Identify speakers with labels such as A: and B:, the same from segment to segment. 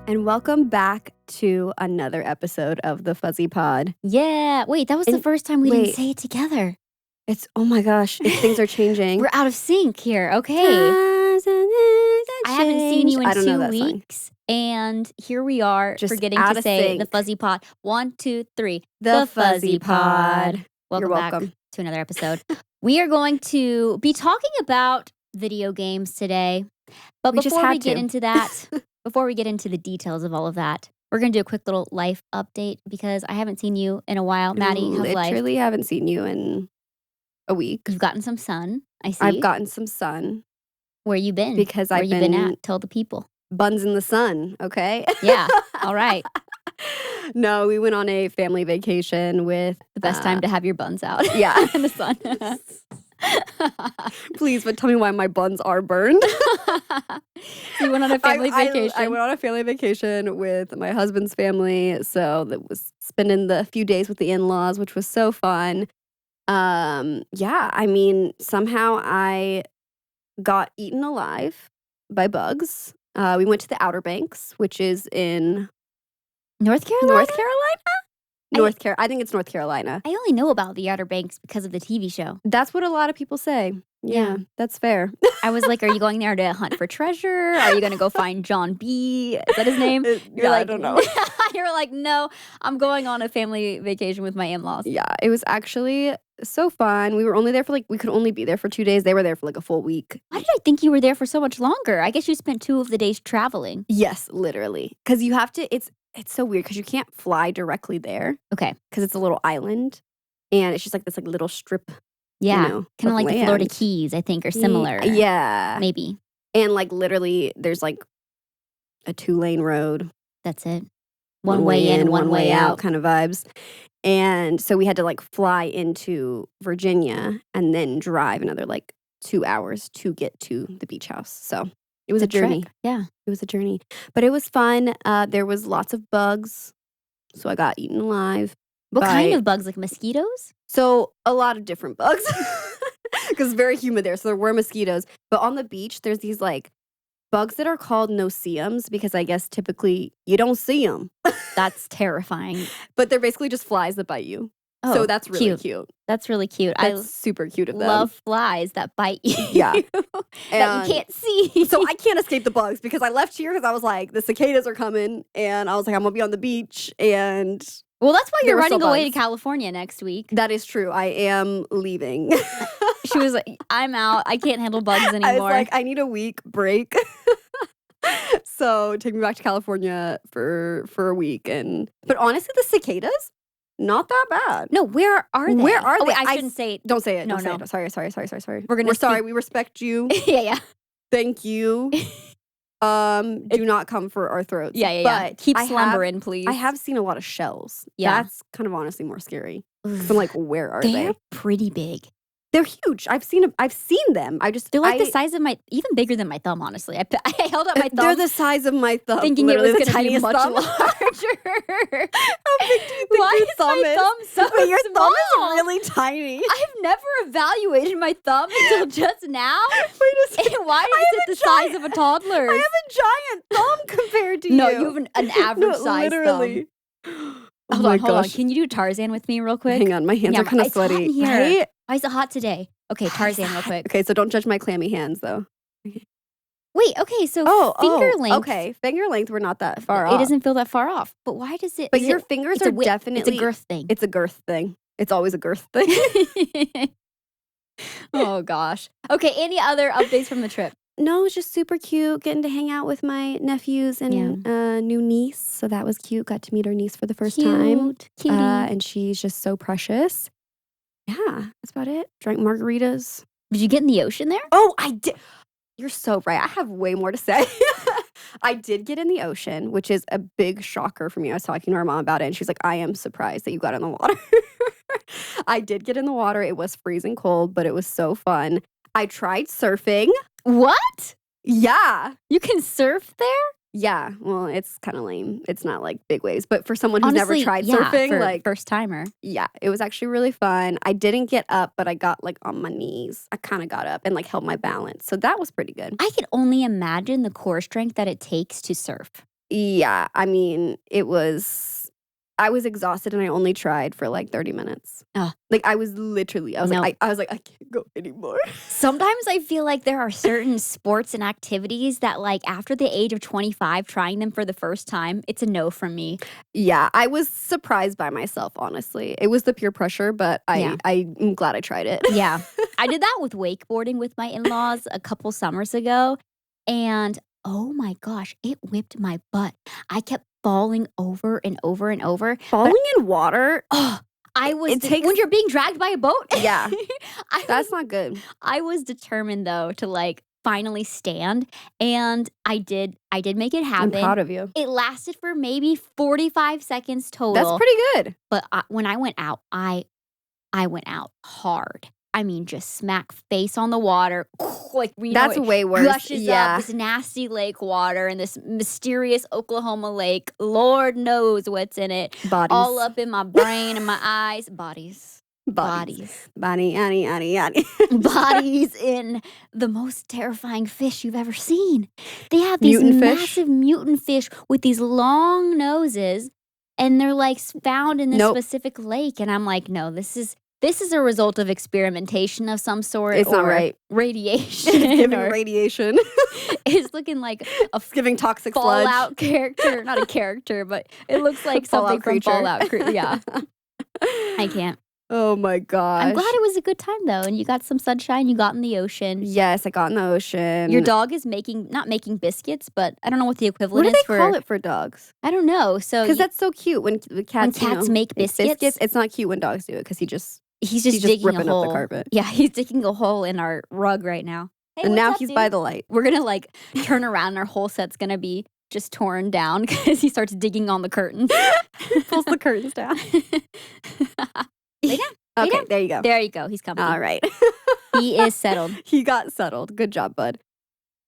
A: And welcome back to another episode of the Fuzzy Pod.
B: Yeah. Wait, that was the first time we didn't say it together.
A: Oh my gosh, things are changing.
B: We're out of sync here. Okay. I haven't seen you in 2 weeks. And here we are
A: Just
B: forgetting
A: out
B: to
A: of
B: say
A: sync.
B: the Fuzzy Pod. 1, 2, 3.
A: The Fuzzy Pod.
B: Welcome
A: You're
B: back
A: welcome.
B: to another episode. We are going to be talking about video games today. But before we get into that, before we get into the details of all of that, we're going to do a quick little life update because I haven't seen you in a while. Maddie, how's life?
A: Literally haven't seen you in a week.
B: You've gotten some sun, I see.
A: I've gotten some sun.
B: Where you been?
A: Because
B: Where
A: I've
B: you
A: been
B: at? Tell the people.
A: Buns in the sun, okay?
B: Yeah, all right.
A: No, we went on a family vacation with...
B: The best time to have your buns out.
A: Yeah.
B: In the sun.
A: Please, but tell me why my buns are burned.
B: You went on a family vacation.
A: I went on a family vacation with my husband's family, so that was spending the few days with the in-laws, which was so fun. Yeah, I mean, somehow I got eaten alive by bugs. We went to the Outerbanks, which is in
B: North Carolina?
A: I think it's North Carolina.
B: I only know about the Outer Banks because of the TV show.
A: That's what a lot of people say. Yeah, that's fair.
B: I was like, are you going there to hunt for treasure? Are you going to go find John B? Is that his name?
A: You're like, I don't know.
B: You're like, no, I'm going on a family vacation with my in-laws.
A: Yeah, it was actually so fun. We were only there for we could only be there for 2 days. They were there for a full week.
B: Why did I think you were there for so much longer? I guess you spent 2 of the days traveling.
A: Yes, literally. Because you have to, it's so weird because you can't fly directly there.
B: Okay.
A: Because it's a little island. And it's just this little strip.
B: Yeah.
A: Kind
B: of like the Florida Keys, I think, or similar.
A: Yeah.
B: Maybe.
A: And literally there's a 2-lane road.
B: That's it. One way in, one way out
A: kind of vibes. And so we had to fly into Virginia and then drive another 2 hours to get to the beach house. So it was a journey.
B: Trek. Yeah.
A: It was a journey. But it was fun. There was lots of bugs. So I got eaten alive.
B: What kind of bugs? Like mosquitoes?
A: So a lot of different bugs. Because it's very humid there. So there were mosquitoes. But on the beach, there's these bugs that are called no-see-ums because I guess typically you don't see them.
B: That's terrifying.
A: But they're basically just flies that bite you.
B: Oh,
A: so that's really cute.
B: That's really cute.
A: That's super cute of them.
B: Love flies that bite you.
A: Yeah.
B: That you can't see.
A: So I can't escape the bugs because I left here because I was like, the cicadas are coming. And I was like, I'm going to be on the beach. And
B: well, that's why you're running away to California next week.
A: That is true. I am leaving.
B: She was like, I'm out. I can't handle bugs anymore.
A: I was like, I need a week break. So take me back to California for a week. But honestly, the cicadas, not that bad.
B: No, where are they?
A: Where are they?
B: Wait, I shouldn't say it.
A: Don't say it.
B: No,
A: don't
B: no.
A: Say it. Sorry.
B: We're
A: sorry. We respect you.
B: Yeah.
A: Thank you. Do not come for our throats.
B: Yeah.
A: But
B: keep slumbering, please.
A: I have seen a lot of shells.
B: Yeah.
A: That's kind of honestly more scary. So I'm like, where are they?
B: They're pretty big.
A: They're huge. I've seen them. They're
B: the size of even bigger than my thumb, honestly. I held up my thumb.
A: They're the size of my thumb.
B: Thinking it was going to be much
A: thumb.
B: larger.
A: How big do you think
B: Why
A: your
B: is
A: thumb
B: my
A: is?
B: thumb so
A: But your
B: small?
A: thumb is really tiny.
B: I've never evaluated my thumb until just now.
A: Wait a second.
B: Why is it the size of a toddler's?
A: I have a giant thumb compared to
B: No,
A: you.
B: you have an average size
A: literally.
B: thumb.
A: Oh
B: Hold
A: my
B: on.
A: gosh.
B: Can you do Tarzan with me real quick?
A: Hang on, my hands are kind of
B: it's hot
A: sweaty.
B: in here.
A: Right?
B: Why is it hot today? Okay, Tarzan real quick.
A: Okay, so don't judge my clammy hands though.
B: Wait, okay, so finger length.
A: Okay, finger length. We're not that far off.
B: It doesn't feel that far off. But why does it?
A: But your fingers are definitely.
B: It's a girth thing.
A: It's a girth thing. It's always a girth thing.
B: Oh gosh. Okay, any other updates from the trip?
A: No, it's just super cute getting to hang out with my nephews and new niece. So that was cute. Got to meet our niece for the first time.
B: Cutie.
A: And she's just so precious. Yeah, that's about it. Drank margaritas.
B: Did you get in the ocean there?
A: Oh, I did. You're so right. I have way more to say. I did get in the ocean, which is a big shocker for me. I was talking to our mom about it, and she's like, I am surprised that you got in the water. I did get in the water. It was freezing cold, but it was so fun. I tried surfing.
B: What?
A: Yeah.
B: You can surf there?
A: Yeah, well, it's kind of lame. It's not big waves, but for someone who's
B: Honestly,
A: never tried
B: yeah,
A: surfing,
B: for first timer.
A: Yeah, it was actually really fun. I didn't get up, but I got on my knees. I kind of got up and held my balance. So that was pretty good.
B: I can only imagine the core strength that it takes to surf.
A: Yeah, I mean, I was exhausted and I only tried for like 30 minutes.
B: Ugh.
A: Like I was like, I was like, I can't go anymore.
B: Sometimes I feel like there are certain sports and activities that like after the age of 25, trying them for the first time, it's a no from me.
A: Yeah, I was surprised by myself, honestly. It was the peer pressure, but I'm glad I tried it.
B: Yeah. I did that with wakeboarding with my in-laws a couple summers ago. And oh my gosh, it whipped my butt. I kept falling over and over and over.
A: Falling in water?
B: Oh, when you're being dragged by a boat.
A: Yeah. That's not good.
B: I was determined though to like finally stand, and I did make it happen.
A: I'm proud of you.
B: It lasted for maybe 45 seconds total.
A: That's pretty good.
B: But when I went out, I went out hard. I mean, just smack face on the water. Like,
A: that's way worse.
B: Gushes up this nasty lake water in this mysterious Oklahoma lake. Lord knows what's in it.
A: Bodies.
B: All up in my brain and my eyes. Bodies.
A: Bodies
B: in the most terrifying fish you've ever seen. They have these massive mutant fish with these long noses, and they're like found in this specific lake. And I'm like, no, this is a result of experimentation of some sort.
A: It's not right.
B: Radiation.
A: It's giving radiation.
B: It's looking like
A: it's giving toxic
B: Fallout
A: sludge.
B: character. Not a character, but it looks like something from Fallout. Yeah. I can't.
A: Oh my gosh.
B: I'm glad it was a good time though, and you got some sunshine, you got in the ocean.
A: Yes, I got in the ocean.
B: Your dog is not making biscuits, but I don't know what the equivalent is for.
A: What do they call it for dogs?
B: I don't know. So
A: because that's so cute when cats
B: make biscuits.
A: It's not cute when dogs do it because he's just
B: digging
A: ripping
B: a hole
A: up the carpet.
B: Yeah, he's digging a hole in our rug right now. Hey,
A: and now he's by the light.
B: We're gonna like turn around and our whole set's gonna be just torn down because he starts digging on the curtains.
A: Pulls the curtains down.
B: Lay down.
A: Okay, there you go.
B: There you go. He's coming.
A: All right.
B: He is settled.
A: He got settled. Good job, bud.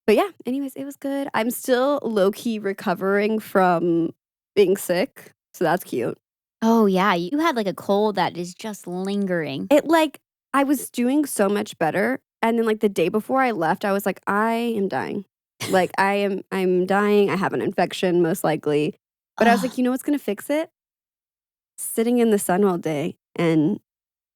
A: But yeah, anyways, it was good. I'm still low-key recovering from being sick, so that's cute.
B: Oh, yeah. You had like a cold that is just lingering.
A: I was doing so much better. And then like the day before I left, I was like, I am dying. Like I'm dying. I have an infection, most likely. But I was like, you know what's going to fix it? Sitting in the sun all day and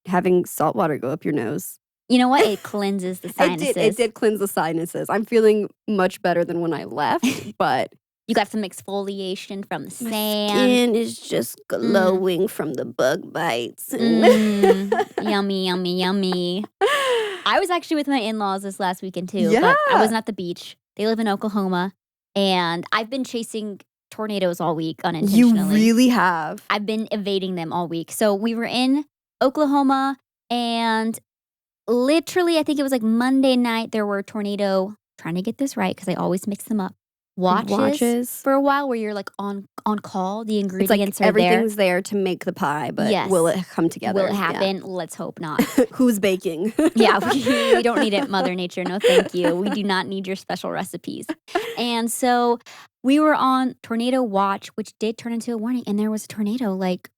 A: having salt water go up your nose.
B: You know what? It cleanses the sinuses.
A: It did cleanse the sinuses. I'm feeling much better than when I left, but
B: you got some exfoliation from the sand.
A: My skin is just glowing from the bug bites.
B: Yummy, yummy, yummy. I was actually with my in-laws this last weekend too, but I wasn't at the beach. They live in Oklahoma, and I've been chasing tornadoes all week unintentionally.
A: You really have.
B: I've been evading them all week. So we were in Oklahoma, and literally, I think it was like Monday night, there were tornado, trying to get this right because I always mix them up, watches for a while where you're like on call. The ingredients are
A: everything's there to make the pie, but will it come together?
B: Will it happen? Yeah. Let's hope not.
A: Who's baking?
B: Yeah, we don't need it, Mother Nature. No, thank you. We do not need your special recipes. And so we were on tornado watch, which did turn into a warning, and there was a tornado like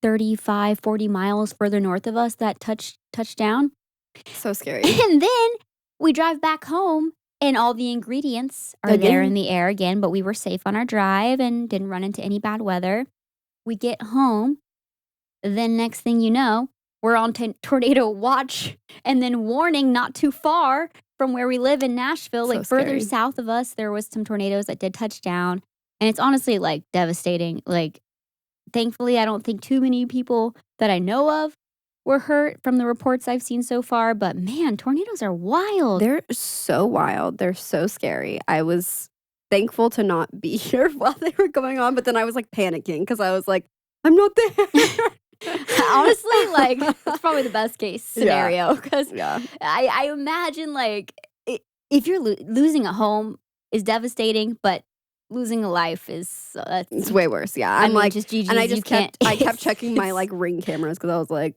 B: 35, 40 miles further north of us that touched down.
A: So scary.
B: And then we drive back home, and all the ingredients are there in the air again, but we were safe on our drive and didn't run into any bad weather. We get home, then next thing you know, we're on tornado watch and then warning not too far from where we live in Nashville.
A: So
B: like further
A: scary.
B: South of us, there was some tornadoes that did touch down, and it's honestly like devastating. Like, thankfully, I don't think too many people that I know of were hurt from the reports I've seen so far. But man, tornadoes are wild.
A: They're so wild. They're so scary. I was thankful to not be here while they were going on, but then I was like panicking because I was like, I'm not there.
B: Honestly, like, it's probably the best case scenario because
A: Yeah.
B: I imagine like if you're losing a home is devastating, but losing a life is
A: it's way worse. Yeah,
B: I mean, like, just GG's,
A: and I kept checking my like Ring cameras because I was like,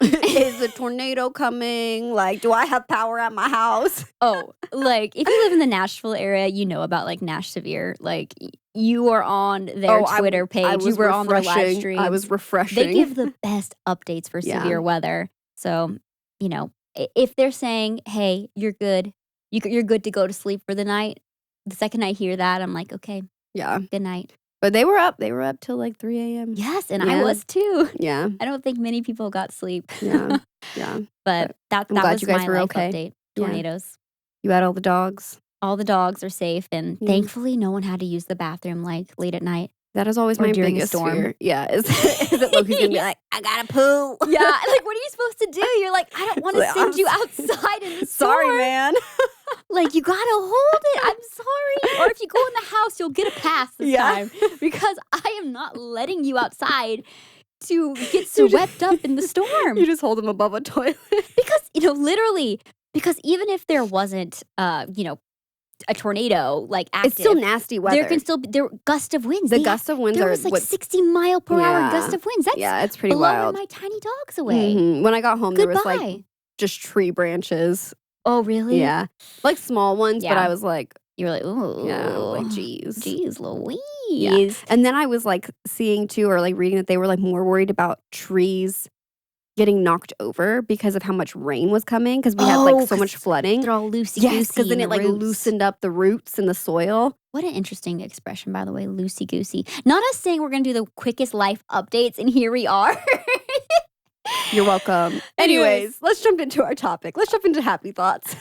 A: is the tornado coming? Like, do I have power at my house?
B: Oh, like if you live in the Nashville area, you know about like Nash Severe. Like you are on their Twitter page. You were on their live streams.
A: I was refreshing.
B: They give the best updates for severe weather. So, you know, if they're saying, "Hey, you're good. You're good to go to sleep for the night." The second I hear that, I'm like, okay,
A: Yeah.
B: Good night.
A: But they were up. They were up till like 3 a.m.
B: Yes, and I was too.
A: Yeah.
B: I don't think many people got sleep.
A: Yeah. Yeah.
B: But that
A: glad
B: was
A: you guys
B: my
A: were
B: life
A: okay.
B: update.
A: Yeah.
B: Tornadoes.
A: You had all the dogs.
B: All the dogs are safe, and thankfully no one had to use the bathroom like late at night.
A: That is always my biggest fear. Yeah, is that Loki's gonna be like, I gotta poo.
B: Yeah, like what are you supposed to do? You're like, I don't want to send you outside in the storm.
A: Sorry, man.
B: Like, you gotta hold it. I'm sorry. Or if you go in the house, you'll get a pass this time. Because I am not letting you outside to get swept up in the storm.
A: You just hold them above a toilet.
B: Because, literally, because even if there wasn't, a tornado, like active.
A: It's still nasty weather.
B: There can still be gust of winds.
A: The gust of winds
B: there
A: are
B: was like 60-mile-per-hour gust of winds. That's
A: it's pretty wild.
B: Blowing my tiny dogs away.
A: Mm-hmm. When I got home, there was like just tree branches.
B: Oh, really?
A: Yeah. Like small ones, but I was like...
B: You were like, ooh.
A: Yeah, like, geez.
B: Jeez Louise.
A: Yeah. And then I was like seeing too, or like reading that they were like more worried about trees getting knocked over because of how much rain was coming, because we had like so much flooding.
B: They're all loosey-goosey.
A: Yes, because then it like loosened up the roots and the soil.
B: What an interesting expression, by the way, loosey-goosey. Not us saying we're going to do the quickest life updates, and here we are.
A: You're welcome. Anyways, let's jump into our topic. Let's jump into happy thoughts.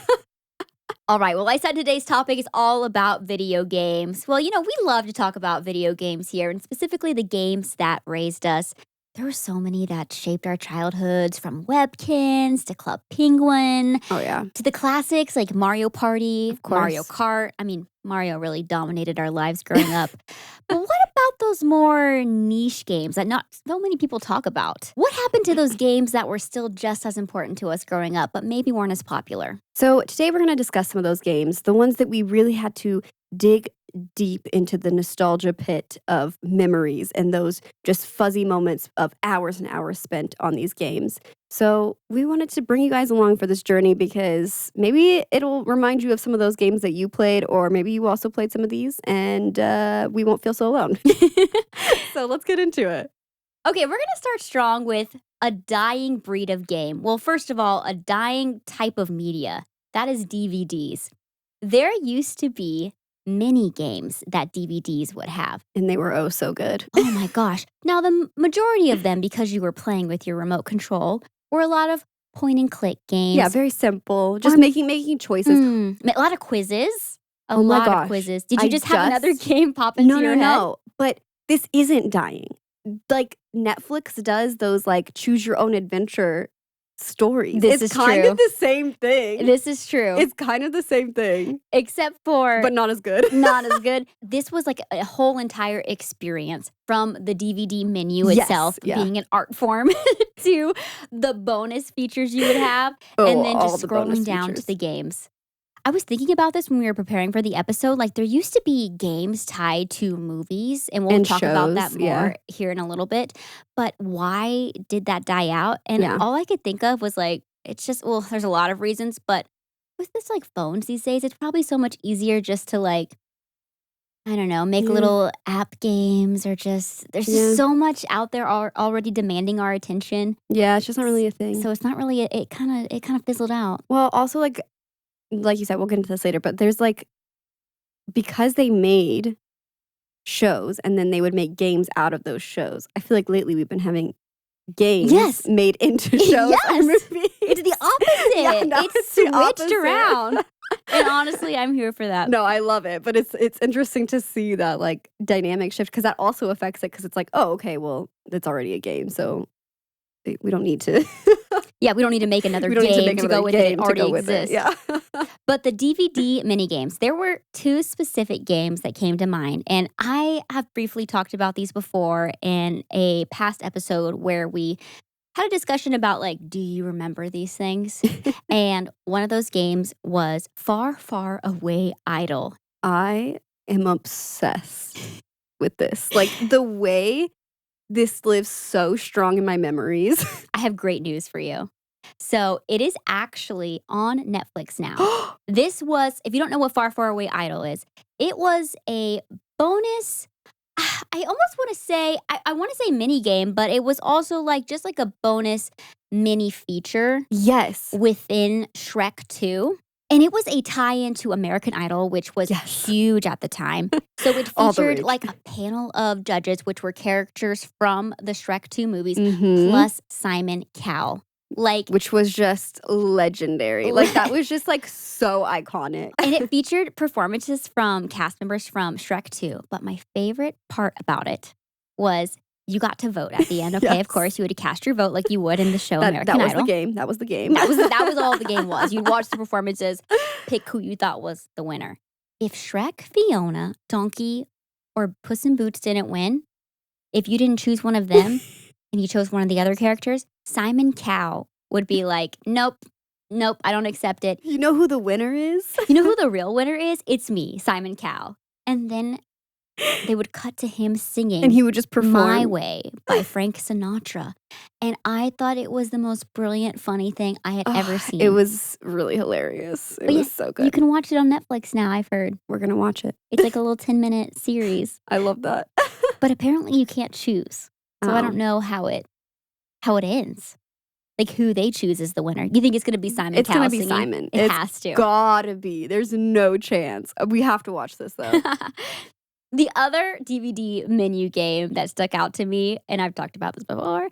B: All right. Well, I said today's topic is all about video games. Well, we love to talk about video games here, and specifically the games that raised us. There were so many that shaped our childhoods, from Webkins to Club Penguin.
A: Oh, yeah.
B: To the classics like Mario Party,
A: of course.
B: Mario Kart. I mean, Mario really dominated our lives growing up. But what about those more niche games that not so many people talk about? What happened to those games that were still just as important to us growing up, but maybe weren't as popular?
A: So today we're going to discuss some of those games, the ones that we really had to dig deep into the nostalgia pit of memories and those just fuzzy moments of hours and hours spent on these games. So we wanted to bring you guys along for this journey because maybe it'll remind you of some of those games that you played, or maybe you also played some of these, and we won't feel so alone. So let's get into it.
B: Okay, we're going to start strong with a dying breed of game. Well, first of all, a dying type of media. That is DVDs. There used to be mini games that DVDs would have.
A: And they were oh so good.
B: Oh my gosh. Now, the majority of them, because you were playing with your remote control, were a lot of point and click games.
A: Yeah, very simple. Just making choices.
B: A lot of quizzes. A lot of quizzes. Did you just have another game pop into your head?
A: No. But this isn't dying. Like Netflix does those like choose your own adventure stories.
B: It's
A: kind of the same thing.
B: This is true.
A: It's kind of the same thing.
B: Except for...
A: But not as good.
B: Not as good. This was like a whole entire experience, from the DVD menu itself being an art form to the bonus features you would have, and then just scrolling down to the games. I was thinking about this when we were preparing for the episode. Like, there used to be games tied to movies, and we'll talk about that more here in a little bit. But why did that die out? And all I could think of was like, it's just, well, there's a lot of reasons, but with this like phones these days, it's probably so much easier just to like, I don't know, make little app games, or just, there's just so much out there already demanding our attention.
A: Yeah, it's just not really a thing.
B: So it's not really, it kind of fizzled out.
A: Well, also like you said, we'll get into this later, but there's like, because they made shows and then they would make games out of those shows, I feel like lately we've been having games made into shows or movies.
B: It's the opposite.
A: Yeah,
B: it's switched around. And honestly, I'm here for that.
A: No, I love it. But it's interesting to see that like dynamic shift, because that also affects it, because it's like, oh, okay, well, it's already a game, so we don't need to...
B: Yeah, we don't need to make another game to go with it. It already exists.
A: Yeah.
B: But the DVD mini games, there were two specific games that came to mind. And I have briefly talked about these before in a past episode where we had a discussion about, like, do you remember these things? And one of those games was Far, Far Away Idol.
A: I am obsessed with this. Like, the way this lives so strong in my memories.
B: I have great news for you. So it is actually on Netflix now. This was, if you don't know what Far, Far Away Idol is, it was a bonus. I almost want to say, I want to say mini game, but it was also like just like a bonus mini feature.
A: Yes.
B: Within Shrek 2. And it was a tie-in to American Idol, which was huge at the time. So it featured like a panel of judges, which were characters from the Shrek 2 movies, plus Simon Cowell.
A: Which was just legendary. Like, that was just like so iconic.
B: And it featured performances from cast members from Shrek 2. But my favorite part about it was you got to vote at the end. Okay, of course, you had to cast your vote like you would in the show American Idol.
A: That was the game. That was the game.
B: That was all the game was. You'd watch the performances, pick who you thought was the winner. If Shrek, Fiona, Donkey, or Puss in Boots didn't win, if you didn't choose one of them and you chose one of the other characters, Simon Cowell would be like, nope, I don't accept it.
A: You know who the winner is?
B: You know who the real winner is? It's me, Simon Cowell. And then they would cut to him singing.
A: And he would just perform
B: My Way by Frank Sinatra. And I thought it was the most brilliant, funny thing I had ever seen.
A: It was really hilarious. It was so good.
B: You can watch it on Netflix now, I've heard.
A: We're going to watch it.
B: It's like a little 10-minute series.
A: I love that.
B: But apparently you can't choose. So I don't know how it ends. Like who they choose as the winner. You think it's going to be Simon Cowell?
A: It's going to be
B: singing?
A: Simon.
B: It has to.
A: Gotta be. There's no chance. We have to watch this though.
B: The other DVD menu game that stuck out to me, and I've talked about this before,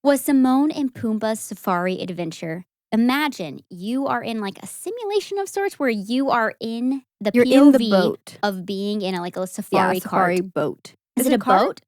B: was Timon and Pumbaa's Safari Adventure. Imagine you are in like a simulation of sorts where you are in the
A: You're
B: POV
A: in the boat
B: of being in a safari
A: safari
B: cart.
A: boat.
B: Is it a boat?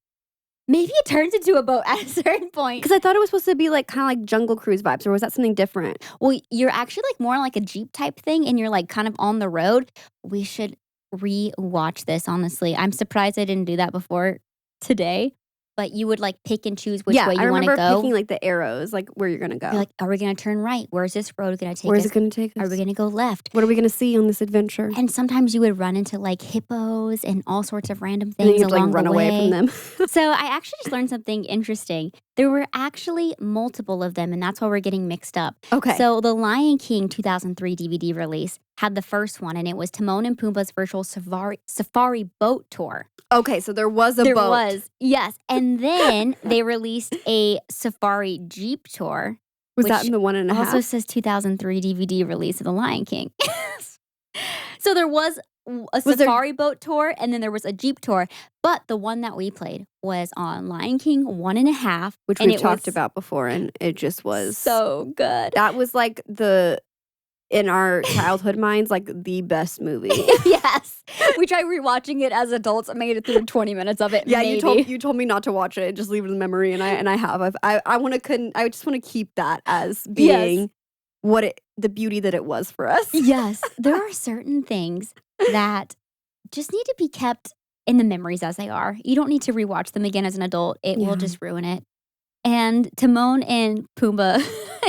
B: Maybe it turns into a boat at a certain point.
A: Because I thought it was supposed to be like kind of like Jungle Cruise vibes, or was that something different?
B: Well, you're actually like more like a Jeep type thing, and you're like kind of on the road. We should re-watch this, honestly. I'm surprised I didn't do that before today. But you would like pick and choose which way you want to go.
A: I remember picking like the arrows, like where you're going to go.
B: You're like, are we going to turn right? Where's this road going to take us?
A: Where's it going to take us?
B: Are we going to go left?
A: What are we going to see on this adventure?
B: And sometimes you would run into like hippos and all sorts of random things
A: and then you'd,
B: along
A: like, run
B: the
A: away
B: way.
A: from them.
B: So I actually just learned something interesting. There were actually multiple of them, and that's why we're getting mixed up.
A: Okay.
B: So the Lion King 2003 DVD release had the first one, and it was Timon and Pumbaa's virtual safari boat tour.
A: Okay, so there was a boat.
B: There was, yes. And then they released a safari Jeep tour.
A: Was that in the 1.5?
B: Also says 2003 DVD release of The Lion King. So there was a safari boat tour, and then there was a Jeep tour. But the one that we played was on Lion King 1.5.
A: Which we've talked about before, and it just was
B: so good.
A: That was like in our childhood minds, like the best movie.
B: Yes. We tried rewatching it as adults. I made it through 20 minutes of it.
A: Yeah,
B: maybe.
A: you told me not to watch it, just leave it in memory, and I have. I just want to keep that as being the beauty that it was for us.
B: Yes. There are certain things that just need to be kept in the memories as they are. You don't need to rewatch them again as an adult. It will just ruin it. And Timon and Pumbaa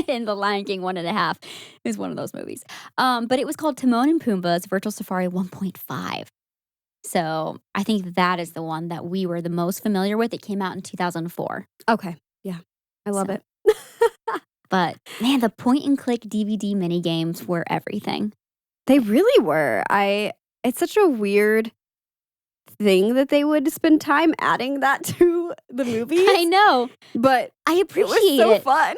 B: in The Lion King 1.5 is one of those movies. But it was called Timon and Pumbaa's Virtual Safari 1.5. So I think that is the one that we were the most familiar with. It came out in 2004.
A: Okay. Yeah. I love it.
B: But man, the point and click DVD mini games were everything.
A: They really were. It's such a weird thing that they would spend time adding that to the movie.
B: I know.
A: But
B: I appreciate it.
A: It was so fun.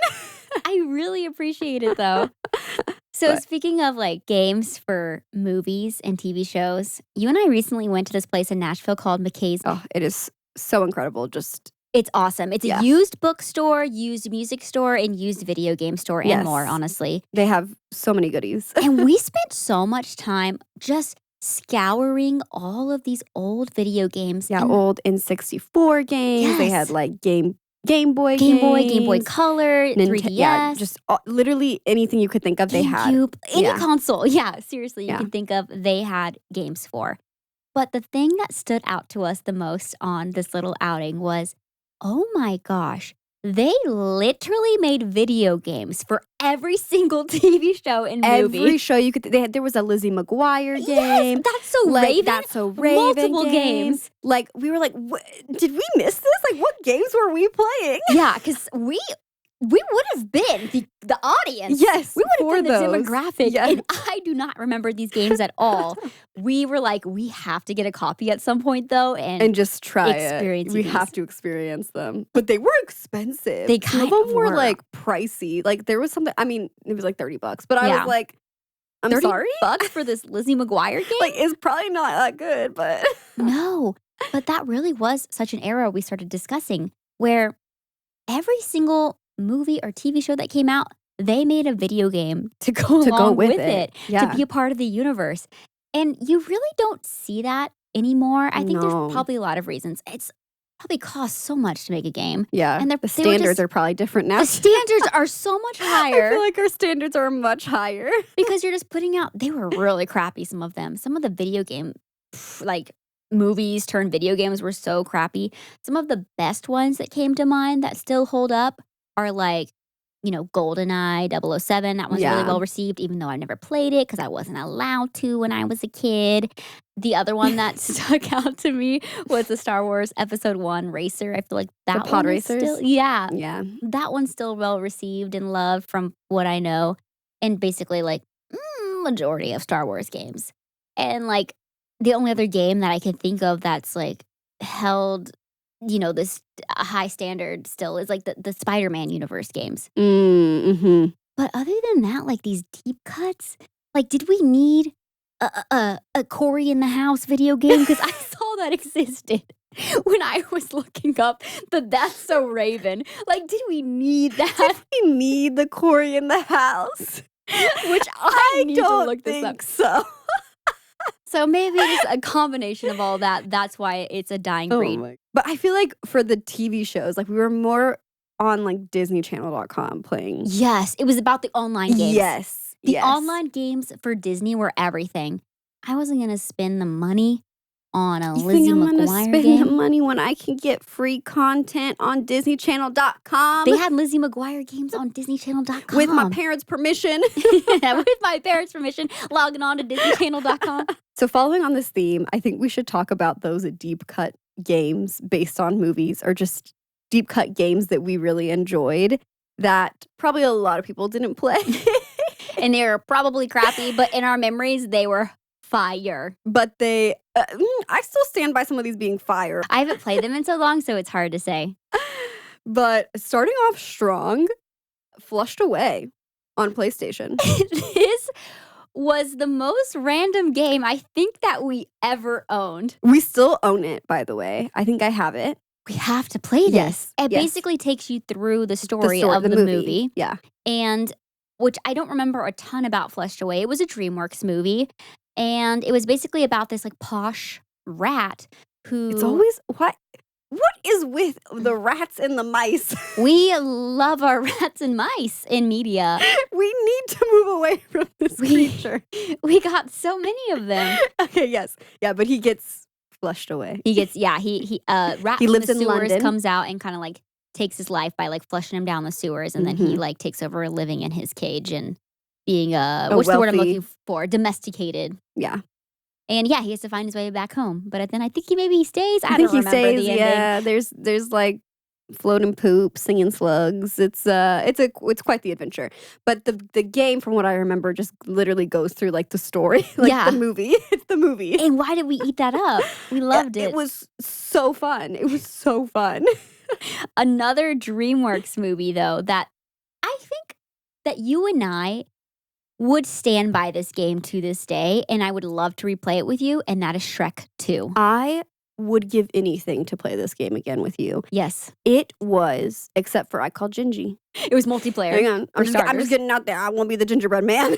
B: I really appreciate it though. So speaking of like games for movies and TV shows, you and I recently went to this place in Nashville called McKay's.
A: Oh, it is so incredible.
B: It's awesome. It's a used bookstore, used music store, and used video game store and more, honestly.
A: They have so many goodies.
B: And we spent so much time just scouring all of these old video games.
A: Yeah, old N64 games.
B: Yes.
A: They had like Game Boy
B: games. Game Boy Color, 3DS.
A: Yeah, just literally anything you could think of they had.
B: Any console. Yeah, seriously, you can think of, they had games for. But the thing that stood out to us the most on this little outing was, oh my gosh, they literally made video games for every single TV show and movie.
A: Every show you could. There was a Lizzie McGuire game.
B: Yes, That's So Raven.
A: That's So Raven.
B: Multiple games.
A: Like we were like, did we miss this? Like what games were we playing?
B: Yeah, because we would have been the audience.
A: Yes,
B: we would have been the
A: those.
B: demographic.
A: Yes.
B: And I do not remember these games at all. We were like, we have to get a copy at some point though, and
A: just try
B: experience
A: it. We have to experience them, but they were expensive.
B: They kind
A: Some of them
B: were
A: like pricey. Like there was something. I mean, it was like $30, but I was like, I'm sorry?
B: $30 for this Lizzie McGuire game?
A: Like, it's probably not that good, but...
B: No, but that really was such an era we started discussing where every single movie or TV show that came out, they made a video game to go along with it.
A: Yeah.
B: To be a part of the universe. And you really don't see that anymore. I think there's probably a lot of reasons. It's probably costs so much to make a game.
A: Yeah, and the standards are probably different now.
B: The standards are so much higher.
A: I feel like our standards are much higher.
B: Because you're just putting out, they were really crappy, some of them. Some of the video game, like movies turned video games were so crappy. Some of the best ones that came to mind that still hold up are like, GoldenEye, 007. That one's really well received, even though I never played it because I wasn't allowed to when I was a kid. The other one that stuck out to me was the Star Wars Episode 1 Racer. I feel like that
A: the pod
B: one
A: racers?
B: Still, yeah. That one's still well received and loved from what I know. And basically like majority of Star Wars games. And like the only other game that I can think of that's like held this high standard still is like the Spider-Man universe games.
A: Mm-hmm.
B: But other than that, like these deep cuts, like did we need a Cory in the House video game? Because I saw that existed when I was looking up the That's So Raven. Like, did we need that?
A: Did we need the Cory in the House?
B: Which I need to look this up.
A: So.
B: So maybe it's a combination of all that. That's why it's a dying breed.
A: But I feel like for the TV shows, like we were more on like DisneyChannel.com playing.
B: Yes, it was about the online games.
A: Yes.
B: The online games for Disney were everything. I wasn't going to spend the money on a Lizzie McGuire game. I'm going to
A: spend the money when I can get free content on DisneyChannel.com.
B: They had Lizzie McGuire games on DisneyChannel.com.
A: With my parents' permission.
B: With my parents' permission, logging on to DisneyChannel.com.
A: So following on this theme, I think we should talk about those deep cut games based on movies or just deep cut games that we really enjoyed that probably a lot of people didn't play.
B: And they were probably crappy, but in our memories, they were fire.
A: But I still stand by some of these being fire.
B: I haven't played them in so long, so it's hard to say.
A: But starting off strong, Flushed Away on PlayStation.
B: This was the most random game I think that we ever owned.
A: We still own it, by the way. I think I have it.
B: We have to play this.
A: Yes.
B: It basically takes you through the story of the movie.
A: Yeah.
B: And which I don't remember a ton about Flushed Away. It was a DreamWorks movie. And it was basically about this like posh rat who...
A: It's always... What is with the rats and the mice?
B: We love our rats and mice in media.
A: We need to move away from this creature.
B: We got so many of them.
A: Okay, yes. Yeah, but he gets flushed away.
B: He gets, rat
A: he lives
B: in the sewers
A: London.
B: Comes out and kind of like takes his life by like flushing him down the sewers. And then he like takes over living in his cage and being what's the word I'm looking for? Domesticated.
A: Yeah.
B: And yeah, he has to find his way back home. But then I think he stays. I don't remember the ending.
A: Yeah, there's like floating poop, singing slugs. It's quite the adventure. But the game, from what I remember, just literally goes through like the story, the movie. It's the movie.
B: And why did we eat that up? We loved it.
A: It was so fun. It was so fun.
B: Another DreamWorks movie though that I think that you and I would stand by this game to this day, and I would love to replay it with you, and that is Shrek 2.
A: I would give anything to play this game again with you.
B: Yes.
A: It was, except for I called Gingy.
B: It was multiplayer.
A: Hang on. I'm just getting out there. I won't be the gingerbread man.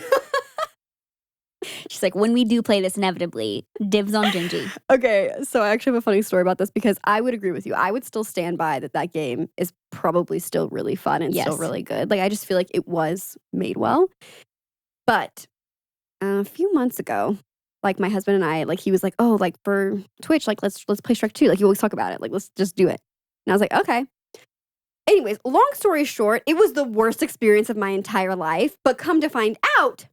B: She's like, when we do play this inevitably, dibs on Gingy.
A: Okay, so I actually have a funny story about this because I would agree with you. I would still stand by that game is probably still really fun and still really good. Like, I just feel like it was made well. But a few months ago, like my husband and I, like he was like, oh, like for Twitch, like let's play Shrek 2. Like you always talk about it. Like let's just do it. And I was like, okay. Anyways, long story short, it was the worst experience of my entire life. But come to find out,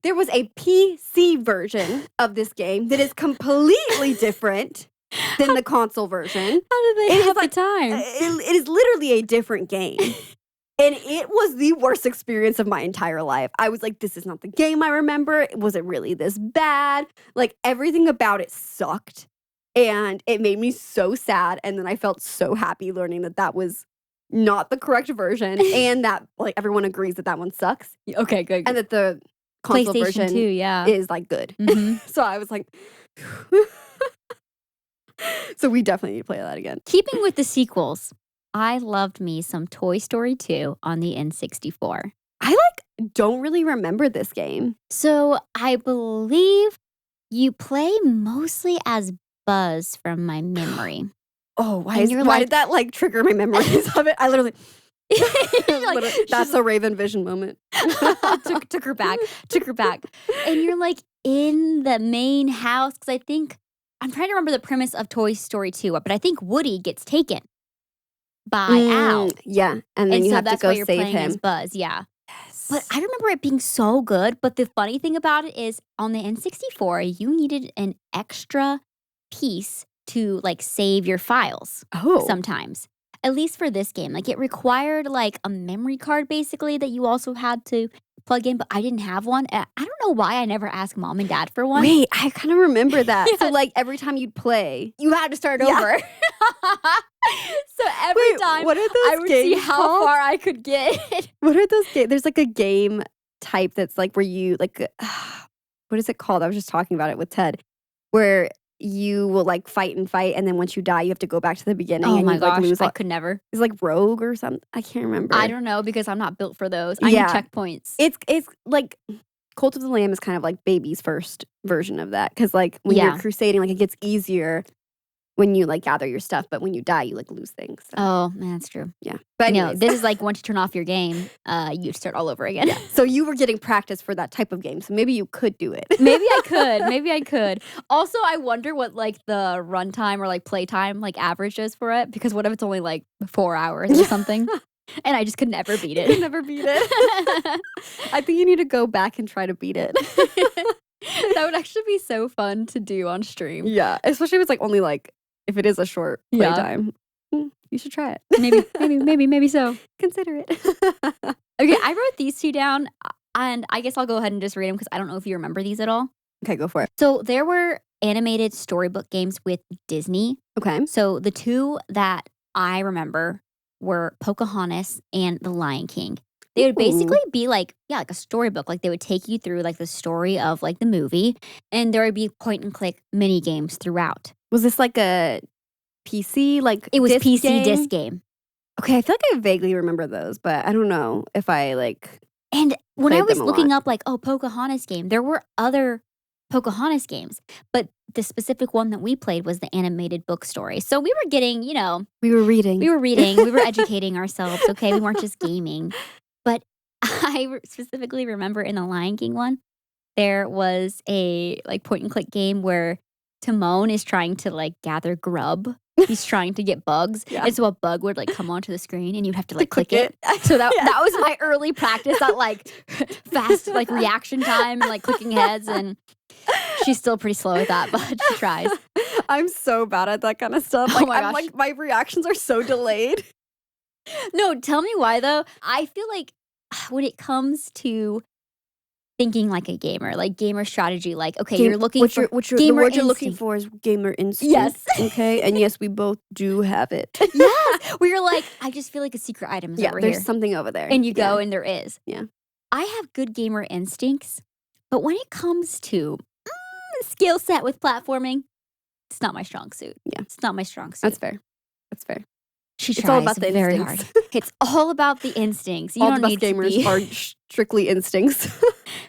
A: there was a PC version of this game that is completely different than the console version.
B: How did they have the time?
A: It is literally a different game. And it was the worst experience of my entire life. I was like, this is not the game I remember. Was it really this bad? Like, everything about it sucked. And it made me so sad. And then I felt so happy learning that was not the correct version. And that, like, everyone agrees that one sucks.
B: Okay, good.
A: And that the console
B: PlayStation
A: version
B: 2, yeah.
A: is like good. So I was like, so we definitely need to play that again.
B: Keeping with the sequels, I loved me some Toy Story 2 on the N64.
A: I don't really remember this game.
B: So I believe you play mostly as Buzz from my memory.
A: Oh, why did that trigger my memories of it? I literally that's a Raven Vision moment.
B: took her back. And you're like in the main house because I think I'm trying to remember the premise of Toy Story 2, but I think Woody gets taken by Al.
A: Yeah, and then you have to go
B: you're
A: save
B: playing
A: him.
B: As Buzz, yeah.
A: Yes.
B: But I remember it being so good. But the funny thing about it is on the N64, you needed an extra piece to save your files sometimes. At least for this game. It required a memory card basically that you also had to plug in, but I didn't have one. I don't know why I never asked mom and dad for one.
A: Wait, I kind of remember that. Yes. So every time you'd play,
B: you had to start over. So every time
A: what are those
B: I would see how
A: called?
B: far I could get.
A: What are those games? There's a game type that's where you what is it called? I was just talking about it with Ted, where you will fight, and then once you die, you have to go back to the beginning.
B: Oh
A: and
B: my
A: you,
B: gosh,
A: lose.
B: I could never.
A: It's Rogue or something. I can't remember.
B: I don't know because I'm not built for those. I need checkpoints.
A: It's Cult of the Lamb is kind of Baby's first version of that because when you're crusading, it gets easier when you gather your stuff, but when you die, you lose things. So.
B: Oh, man, that's true.
A: Yeah, but
B: this is once you turn off your game, you start all over again.
A: Yeah. So you were getting practice for that type of game, so maybe you could do it.
B: Maybe I could. Also, I wonder what the runtime or playtime average is for it, because what if it's only 4 hours or something, and I just could never beat it.
A: I think you need to go back and try to beat it.
B: That would actually be so fun to do on stream.
A: Yeah, especially if it's only if it is a short playtime. You should try it.
B: Maybe so.
A: Consider it.
B: Okay, I wrote these two down, and I guess I'll go ahead and just read them because I don't know if you remember these at all.
A: Okay, go for it.
B: So there were animated storybook games with Disney.
A: Okay.
B: So the two that I remember were Pocahontas and The Lion King. They would basically be a storybook. They would take you through the story of the movie, and there would be point and click mini games throughout.
A: Was this a PC
B: it was
A: disc
B: PC
A: game?
B: disc game.
A: Okay, I feel I vaguely remember those, but I don't know if I
B: And when I was looking up Pocahontas game, there were other Pocahontas games, but the specific one that we played was the animated book story. So we were getting,
A: we were reading.
B: We were educating ourselves, okay? We weren't just gaming. But I specifically remember in the Lion King one, there was a point and click game where Timon is trying to gather grub. He's trying to get bugs. Yeah. And so a bug would come onto the screen and you'd have to click it. So that was my early practice, that fast reaction time and clicking heads, and she's still pretty slow at that, but she tries.
A: I'm so bad at that kind of stuff.
B: Oh my gosh.
A: My reactions are so delayed.
B: No, tell me why though. I feel when it comes to thinking like a gamer, gamer strategy, okay, you're looking for
A: the word you're looking for is gamer instinct.
B: Yes.
A: Okay, and yes, we both do have it.
B: Yes. Where you're I just feel a secret item is over here.
A: There's something over there.
B: And you go and there is.
A: Yeah.
B: I have good gamer instincts, but when it comes to skill set with platforming, it's not my strong suit.
A: Yeah.
B: It's not my strong suit.
A: That's fair.
B: She tries
A: it's all about the
B: very
A: instincts.
B: hard. It's all about the instincts. You
A: all
B: don't
A: the
B: need
A: best gamers
B: to be...
A: are strictly instincts.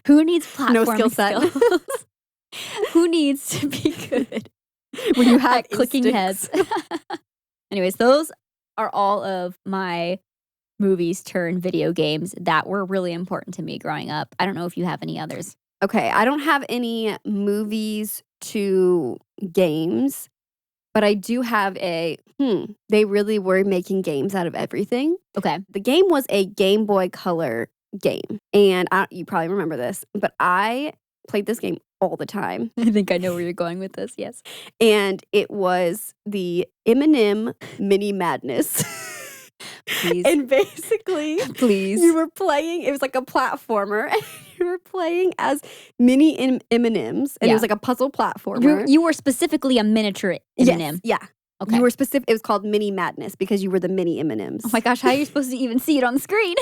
B: Who needs platforming
A: no skill set?
B: skills? Who needs to be good
A: when you have
B: clicking heads? Anyways, those are all of my movies turn video games that were really important to me growing up. I don't know if you have any others.
A: Okay, I don't have any movies to games, but I do have they really were making games out of everything.
B: Okay.
A: The game was a Game Boy Color game. And you probably remember this, but I played this game all the time.
B: I think I know where you're going with this, yes.
A: And it was the M&M Mini Madness.
B: Please.
A: And basically,
B: please,
A: you were playing, it was a platformer, and you were playing as mini M&Ms, and it was a puzzle platformer.
B: You were specifically a miniature M&M.
A: Yes, yeah.
B: Okay.
A: You were specific. It was called Mini Madness because you were the mini M&Ms.
B: Oh my gosh, how are you supposed to even see it on the screen?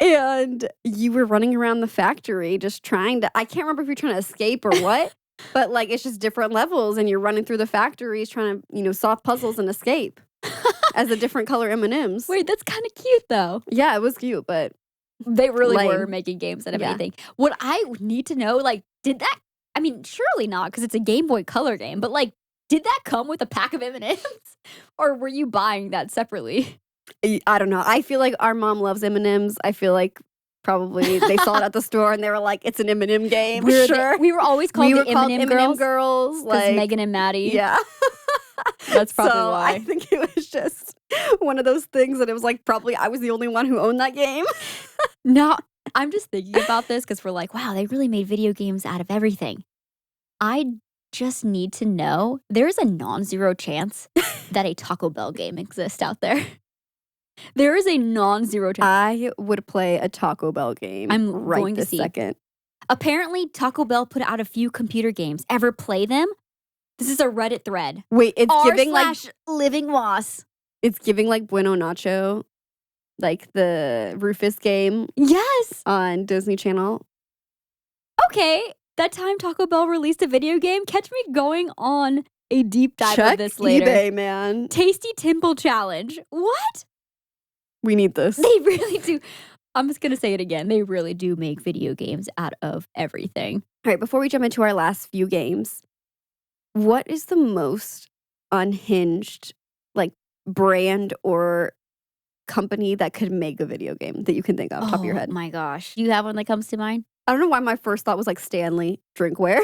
A: And you were running around the factory just trying to, I can't remember if you're trying to escape or what, but like it's just different levels and you're running through the factories trying to, solve puzzles and escape as a different color M&Ms.
B: Wait, that's kind of cute though.
A: Yeah, it was cute, but
B: they really were making games out of anything. What I need to know, like, did that, I mean, surely not because it's a Game Boy Color game, but like, did that come with a pack of M&Ms or were you buying that separately?
A: I don't know. I feel like our mom loves M&Ms. I feel like probably they saw it at the store and they were like, it's an M&M game.
B: We were always called the M&M girls.
A: Because
B: like, Megan and Madi.
A: Yeah.
B: That's probably why.
A: I think it was just one of those things that it was like probably I was the only one who owned that game.
B: No, I'm just thinking about this because we're like, wow, they really made video games out of everything. I just need to know there's a non-zero chance that a Taco Bell game exists out there. There is a non-zero chance.
A: I would play a Taco Bell game.
B: I'm
A: right
B: going to see.
A: Second.
B: Apparently, Taco Bell put out a few computer games. Ever play them? This is a Reddit thread.
A: Wait, it's giving like
B: Living Was.
A: It's giving like Bueno Nacho, like the Rufus game.
B: Yes,
A: on Disney Channel.
B: Okay, that time Taco Bell released a video game. Catch me going on a deep dive of this later.
A: eBay, man.
B: Tasty Timple Challenge. What?
A: We need this.
B: They really do. I'm just gonna say it again. They really do make video games out of everything.
A: All right, before we jump into our last few games, what is the most unhinged like brand or company that could make a video game that you can think of top of your head?
B: Oh my gosh. You have one that comes to mind?
A: I don't know why my first thought was like Stanley drinkware.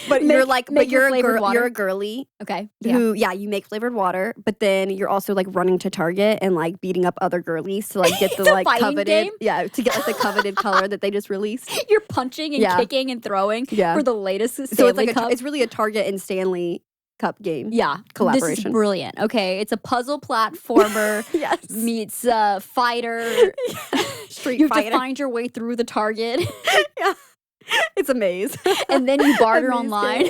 A: But you're a girly.
B: Okay.
A: Who, you make flavored water, but then you're also like running to Target and like beating up other girlies to like get the like coveted
B: game?
A: To get like the coveted color that they just released.
B: You're punching and kicking and throwing for the latest Stanley
A: so it's like
B: Cup.
A: It's really a Target and Stanley Cup game.
B: Yeah.
A: Collaboration.
B: This is brilliant. Okay. It's a puzzle platformer meets fighter.
A: Street
B: you have
A: fighter.
B: to find your way through the Target.
A: Yeah. It's a maze.
B: And then you barter online.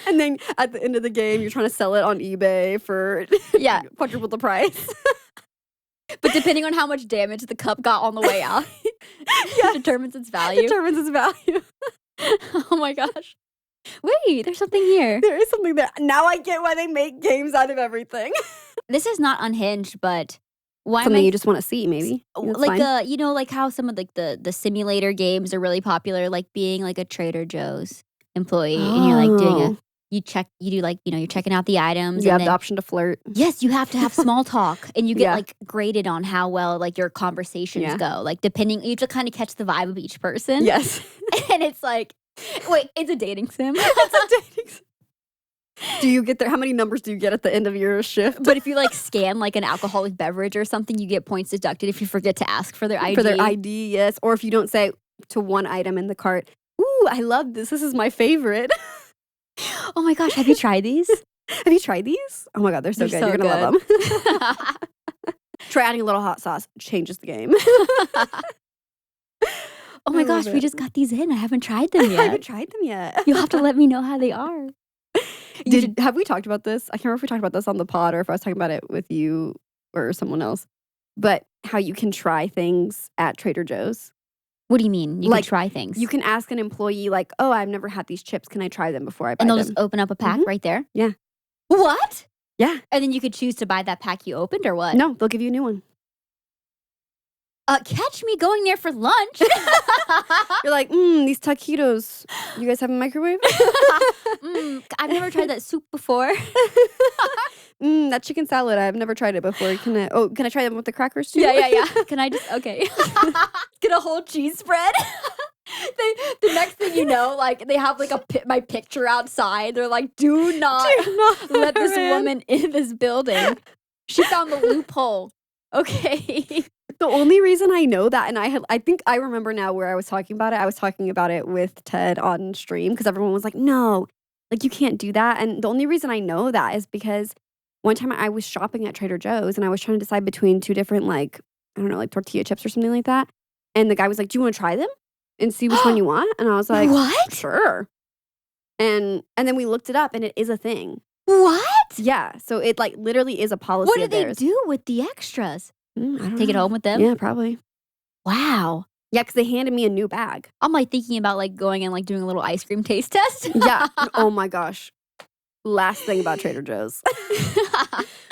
A: And then at the end of the game, you're trying to sell it on eBay for quadruple the price.
B: But depending on how much damage the cup got on the way out, determines its value. Oh my gosh. Wait, there's something here.
A: There is something there. Now I get why they make games out of everything.
B: This is not unhinged, but why
A: something you just want to see, maybe.
B: Like like how some of like the simulator games are really popular, like being like a Trader Joe's employee and you're like doing you're checking out the items.
A: You have the option to flirt.
B: Yes, you have to have small talk and you get like graded on how well like your conversations go. Like depending, you have to kind of catch the vibe of each person.
A: Yes.
B: And it's like, wait, it's a dating sim.
A: It's a dating sim. Do you get there? How many numbers do you get at the end of your shift?
B: But if you like scan like an alcoholic beverage or something, you get points deducted if you forget to ask for their ID.
A: For their ID, yes. Or if you don't say to one item in the cart, ooh, I love this. This is my favorite.
B: Oh my gosh, have you tried these?
A: Have you tried these? Oh my God, they're so good. You're going to love them. Try adding a little hot sauce. Changes the game.
B: Oh my gosh, we just got these in. I haven't tried them yet.
A: I haven't tried them yet.
B: You'll have to let me know how they are.
A: Have we talked about this? I can't remember if we talked about this on the pod or if I was talking about it with you or someone else. But how you can try things at Trader Joe's.
B: What do you mean? You can try things?
A: You can ask an employee like, oh, I've never had these chips. Can I try them before I buy them?
B: And they'll just open up a pack right there?
A: Yeah.
B: What?
A: Yeah.
B: And then you could choose to buy that pack you opened or what?
A: No, they'll give you a new one.
B: Catch me going there for lunch.
A: You're like, these taquitos. You guys have a microwave?
B: I've never tried that soup before.
A: That chicken salad. I've never tried it before. Can I try them with the crackers too?
B: Yeah. Can I just, okay. Get a whole cheese spread. The next thing you know, like they have like my picture outside. They're like, do not let this woman in this building. She found the loophole. Okay.
A: The only reason I know that, and I think I remember now where I was talking about it. I was talking about it with Ted on stream because everyone was like, no, like you can't do that. And the only reason I know that is because one time I was shopping at Trader Joe's and I was trying to decide between two different like, I don't know, like tortilla chips or something like that. And the guy was like, do you want to try them and see which one you want? And I was like,
B: what?
A: Sure. And then we looked it up and it is a thing.
B: What?
A: Yeah. So it like literally is a policy
B: What do
A: of
B: they
A: theirs.
B: do with the extras?
A: I don't
B: Take it
A: know.
B: home with them?
A: Yeah, probably.
B: Wow.
A: Yeah, because they handed me a new bag.
B: I'm like thinking about like going and like doing a little ice cream taste test.
A: Yeah. Oh my gosh. Last thing about Trader Joe's.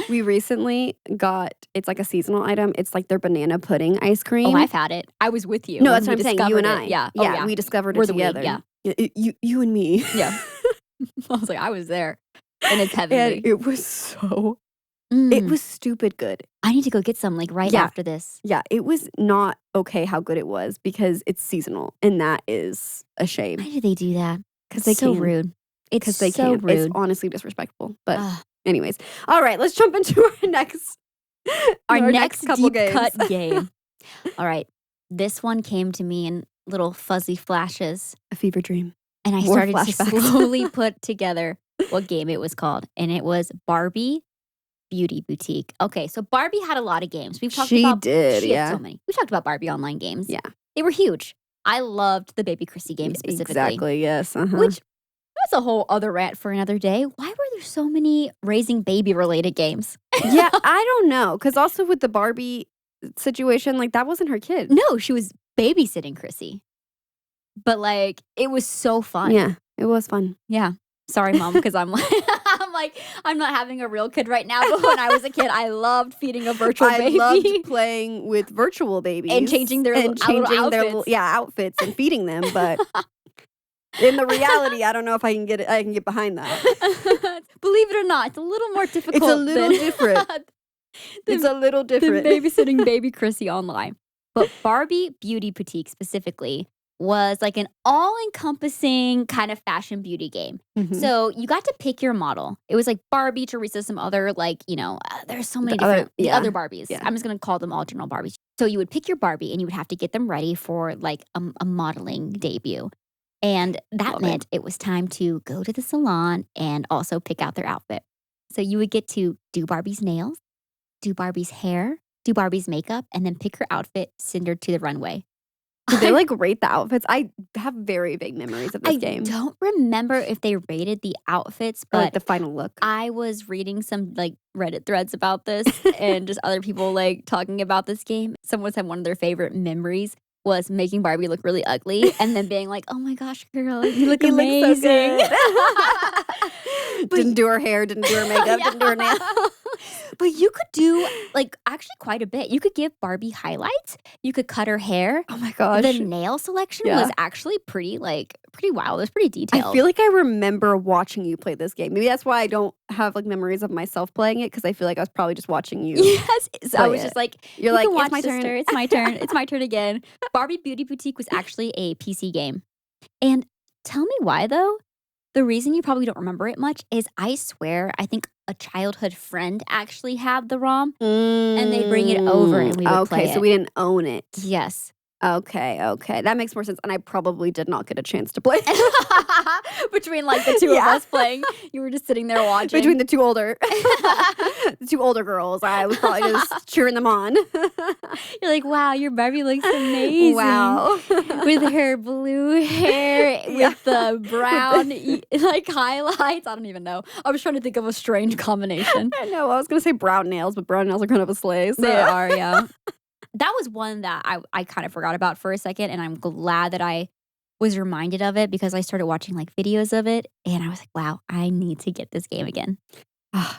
A: We recently got, it's like a seasonal item. It's like their banana pudding ice cream.
B: Oh, I've had it. I was with you.
A: No,
B: when
A: that's
B: we
A: what I'm saying. You and I.
B: discovered it. Yeah.
A: Yeah, we discovered
B: We're
A: it
B: the we,
A: together.
B: yeah.
A: You and me.
B: Yeah. I was like, I was there. And it's
A: And
B: heavenly.
A: it was so, it
B: Mm.
A: was stupid good.
B: I need to go get some like right
A: Yeah.
B: after this.
A: Yeah, it was not okay how good it was because it's seasonal. And that is a shame.
B: Why do they do that?
A: Because they
B: so
A: can.
B: rude. It's
A: Because they
B: so
A: can.
B: rude.
A: It's honestly disrespectful. But
B: Ugh.
A: anyways. All right, let's jump into our next
B: Our next
A: couple
B: deep
A: games.
B: cut game. All right. This one came to me in little fuzzy flashes.
A: A fever dream.
B: And I
A: More
B: started to
A: flashbacks.
B: slowly put together what game it was called. And it was Barbie Beauty Boutique. Okay, so Barbie had a lot of games. We've talked
A: She
B: about
A: did,
B: she
A: yeah.
B: had so many. We talked about Barbie online games.
A: Yeah.
B: They were huge. I loved the Baby Krissy game specifically.
A: Exactly, yes.
B: Which that's a whole other rant for another day. Why were there so many raising baby related games?
A: Yeah, I don't know. Because also with the Barbie situation, like that wasn't her kid.
B: No, she was babysitting Krissy. But like it was so fun.
A: Yeah, it was fun.
B: Yeah. Sorry, Mom, because I'm like, I'm not having a real kid right now. But when I was a kid, I loved feeding a virtual baby.
A: I loved playing with virtual babies.
B: And changing their little outfits.
A: Outfits and feeding them. But in the reality, I don't know if I can get behind that.
B: Believe it or not, it's a little more difficult.
A: It's a little different. It's a little different.
B: Than babysitting baby Krissy online. But Barbie Beauty Boutique specifically was like an all-encompassing kind of fashion beauty game.
A: Mhm.
B: So you got to pick your model. It was like Barbie, Teresa, some other like, there's so many
A: The other-
B: different
A: yeah.
B: other Barbies.
A: Yeah.
B: I'm just going to call them all general Barbies. So you would pick your Barbie and you would have to get them ready for like a modeling debut. And that
A: Love
B: meant it was time to go to the salon and also pick out their outfit. So you would get to do Barbie's nails, do Barbie's hair, do Barbie's makeup, and then pick her outfit, send her to the runway.
A: Did they like rate the outfits? I have very vague memories of this game.
B: I don't remember if they rated the outfits,
A: Or
B: but
A: like the final look.
B: I was reading some like Reddit threads about this and just other people like talking about this game. Someone said one of their favorite memories was making Barbie look really ugly and then being like, "Oh my gosh, girl, you look
A: You look so
B: amazing."
A: good. Didn't do her hair, didn't do her makeup, didn't do her nails.
B: But you could do like actually quite a bit. You could give Barbie highlights. You could cut her hair.
A: Oh my gosh.
B: The nail selection
A: Yeah.
B: was actually pretty wild. It was pretty detailed.
A: I feel like I remember watching you play this game. Maybe that's why I don't have like memories of myself playing it because I feel like I was probably just watching you.
B: Yes. So I
A: play
B: was
A: it.
B: just like,
A: You're
B: you
A: like,
B: can watch
A: it's my
B: sister.
A: turn.
B: It's my turn. It's my turn again. Barbie Beauty Boutique was actually a PC game. And tell me why though. The reason you probably don't remember it much is I swear I think a childhood friend actually had the ROM and they bring it over and we would play
A: Okay, so
B: it.
A: we didn't own it.
B: Yes.
A: Okay. That makes more sense. And I probably did not get a chance to play.
B: Between like the two of
A: Yeah.
B: us playing, you were just sitting there watching.
A: Between the two older girls, I was probably just cheering them on.
B: You're like, wow, your Barbie looks amazing.
A: Wow.
B: With her blue hair,
A: Yeah.
B: with the brown like highlights. I don't even know. I was trying to think of a strange combination.
A: I know. I was going to say brown nails, but brown nails are kind of a sleigh. So.
B: They are, yeah. That was one that I kind of forgot about for a second, and I'm glad that I was reminded of it because I started watching like videos of it, and I was like, wow, I need to get this game again.